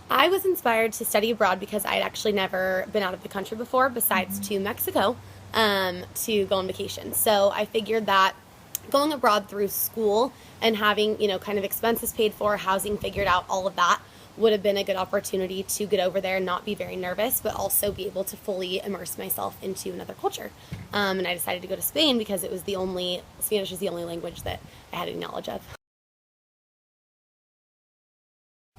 I was inspired to study abroad because I had actually never been out of the country before, besides to Mexico, to go on vacation. So I figured that going abroad through school and having, kind of expenses paid for, housing figured out, all of that would have been a good opportunity to get over there and not be very nervous, but also be able to fully immerse myself into another culture. And I decided to go to Spain because Spanish is the only language that I had any knowledge of.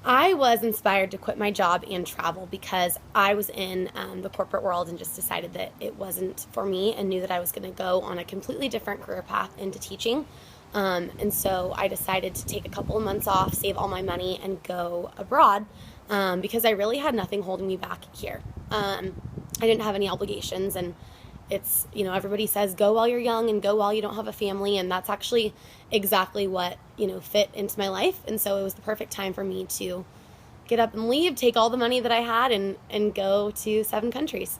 I was inspired to quit my job and travel because I was in the corporate world and just decided that it wasn't for me and knew that I was going to go on a completely different career path into teaching. And so I decided to take a couple of months off, save all my money, and go abroad because I really had nothing holding me back here. I didn't have any obligations, and it's, everybody says go while you're young and go while you don't have a family, and that's actually exactly what, fit into my life. And so it was the perfect time for me to get up and leave, take all the money that I had, and go to 7 countries.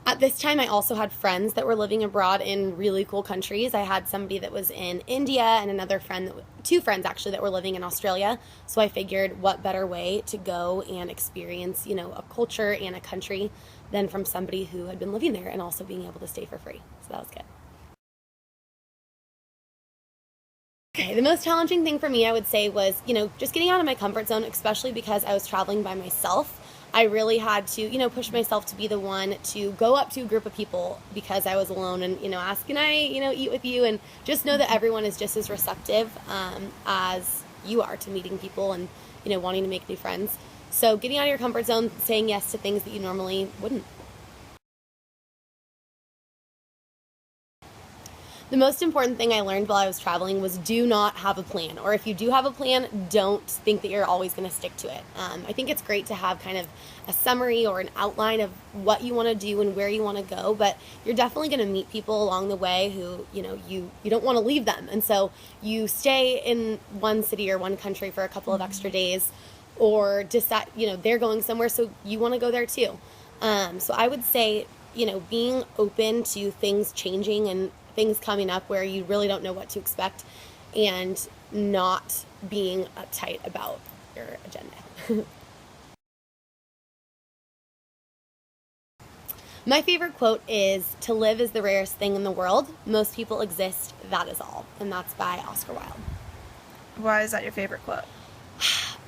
At this time, I also had friends that were living abroad in really cool countries. I had somebody that was in India and another friend, two friends actually, that were living in Australia. So I figured what better way to go and experience, a culture and a country than from somebody who had been living there and also being able to stay for free. So that was good. Okay, the most challenging thing for me, I would say, was, just getting out of my comfort zone, especially because I was traveling by myself. I really had to, push myself to be the one to go up to a group of people because I was alone and, ask, can I, eat with you? And just know that everyone is just as receptive as you are to meeting people and, wanting to make new friends. So getting out of your comfort zone, saying yes to things that you normally wouldn't. The most important thing I learned while I was traveling was do not have a plan. Or if you do have a plan, don't think that you're always going to stick to it. I think it's great to have kind of a summary or an outline of what you want to do and where you want to go, but you're definitely going to meet people along the way who, you don't want to leave them. And so you stay in one city or one country for a couple of extra days, or decide, they're going somewhere, so you want to go there too. So I would say, being open to things changing and things coming up where you really don't know what to expect, and not being uptight about your agenda. My favorite quote is, "To live is the rarest thing in the world. Most people exist, that is all." And that's by Oscar Wilde. Why is that your favorite quote?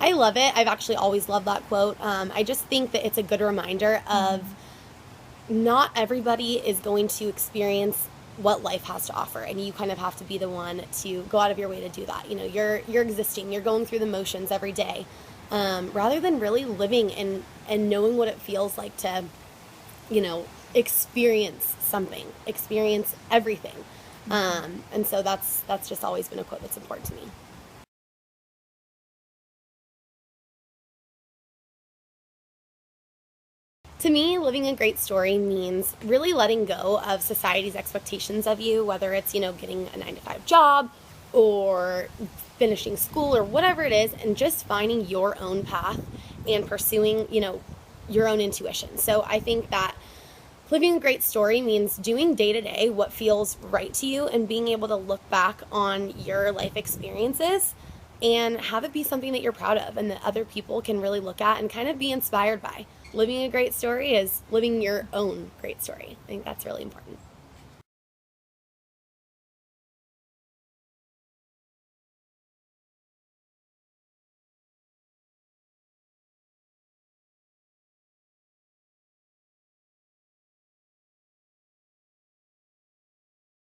I love it. I've actually always loved that quote. I just think that it's a good reminder of not everybody is going to experience what life has to offer, and you kind of have to be the one to go out of your way to do that. You're existing, you're going through the motions every day, rather than really living and knowing what it feels like to, experience something, experience everything. And so that's just always been a quote that's important to me. To me, living a great story means really letting go of society's expectations of you, whether it's, getting a 9-to-5 job or finishing school or whatever it is, and just finding your own path and pursuing, your own intuition. So I think that living a great story means doing day to day what feels right to you and being able to look back on your life experiences and have it be something that you're proud of and that other people can really look at and kind of be inspired by. Living a great story is living your own great story. I think that's really important.